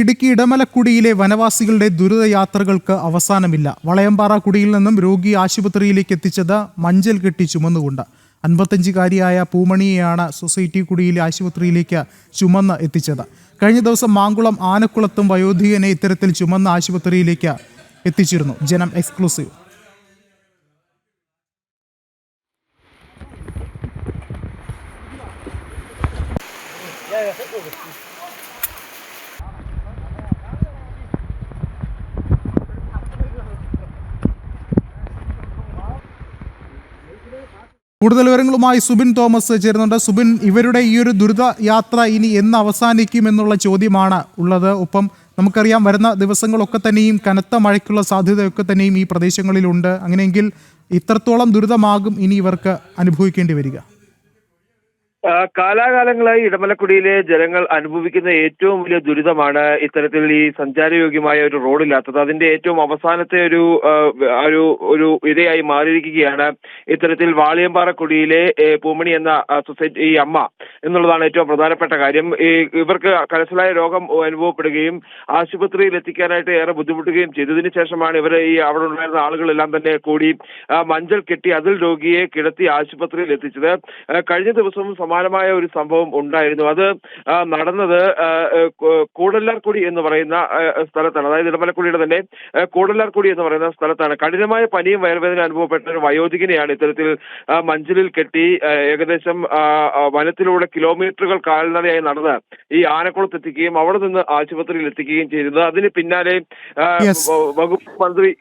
ഇടുക്കി ഇടമലക്കുടിയിലെ വനവാസികളുടെ ദുരിതയാത്രകൾക്ക് അവസാനമില്ല. വളയമ്പാറ കുടിയിൽ നിന്നും രോഗി ആശുപത്രിയിലേക്ക് എത്തിച്ചത് മഞ്ചൽ കെട്ടി ചുമന്നുകൊണ്ട്. 55-കാരിയായ പൂമണിയെയാണ് സൊസൈറ്റി കുടിയിലെ ആശുപത്രിയിലേക്ക് ചുമന്ന് എത്തിച്ചത്. കഴിഞ്ഞ ദിവസം മാങ്കുളം ആനക്കുളത്തും വയോധികനെ ഇത്തരത്തിൽ ചുമന്ന് ആശുപത്രിയിലേക്ക് എത്തിച്ചിരുന്നു. ജനം എക്സ്ക്ലൂസീവ്. കൂടുതൽ വിവരങ്ങളുമായി സുബിൻ തോമസ് ചേരുന്നുണ്ട്. സുബിൻ, ഇവരുടെ ഈ ഒരു ദുരിത യാത്ര ഇനി എന്ന് അവസാനിക്കും എന്നുള്ള ചോദ്യമാണ് ഉള്ളത്. ഒപ്പം നമുക്കറിയാം, വരുന്ന ദിവസങ്ങളൊക്കെ തന്നെയും കനത്ത മഴയ്ക്കുള്ള സാധ്യതയൊക്കെ തന്നെയും ഈ പ്രദേശങ്ങളിലുണ്ട്. അങ്ങനെയെങ്കിൽ ഇത്രത്തോളം ദുരിതമാകും ഇനി ഇവർക്ക് അനുഭവിക്കേണ്ടി വരിക? കാലാകാലങ്ങളായി ഇടമലക്കുടിയിലെ ജനങ്ങൾ അനുഭവിക്കുന്ന ഏറ്റവും വലിയ ദുരിതമാണ് ഇത്തരത്തിൽ ഈ സഞ്ചാരയോഗ്യമായ ഒരു റോഡില്ലാത്തത്. അതിന്റെ ഏറ്റവും അവസാനത്തെ ഒരു ഇരയായി മാറിയിരിക്കുകയാണ് ഇത്തരത്തിൽ വാളിയമ്പാറ കുടിയിലെ പൂമണി എന്ന സൊസൈറ്റി ഈ അമ്മ എന്നുള്ളതാണ് ഏറ്റവും പ്രധാനപ്പെട്ട കാര്യം. ഇവർക്ക് കലശലായ രോഗം അനുഭവപ്പെടുകയും ആശുപത്രിയിൽ എത്തിക്കാനായിട്ട് ഏറെ ബുദ്ധിമുട്ടുകയും ചെയ്തതിനു ശേഷമാണ് ഇവർ അവിടെ ഉണ്ടായിരുന്ന ആളുകളെല്ലാം തന്നെ കൂടി മഞ്ചൽ കെട്ടി അതിൽ രോഗിയെ കിടത്തി ആശുപത്രിയിൽ എത്തിച്ചത്. കഴിഞ്ഞ ദിവസവും സമാനമായ ഒരു സംഭവം ഉണ്ടായിരുന്നു. അത് നടന്നത് കൂടല്ലാർകുടി എന്ന് പറയുന്ന സ്ഥലത്താണ്. അതായത് ഇടമലക്കുടിയുടെ തന്നെ കൂടല്ലാർകുടി എന്ന് പറയുന്ന സ്ഥലത്താണ്. കഠിനമായ പനിയും വയറുവേദന അനുഭവപ്പെട്ട ഒരു വയോധികനെയാണ് ഇത്തരത്തിൽ മഞ്ചലിൽ കെട്ടി ഏകദേശം വനത്തിലൂടെ കിലോമീറ്ററുകൾ കാൽനടയായി നടന്ന് ഈ ആനക്കുളത്ത് എത്തിക്കുകയും അവിടെ നിന്ന് ആശുപത്രിയിൽ എത്തിക്കുകയും ചെയ്തത്. അതിന് പിന്നാലെ വകുപ്പ് മന്ത്രി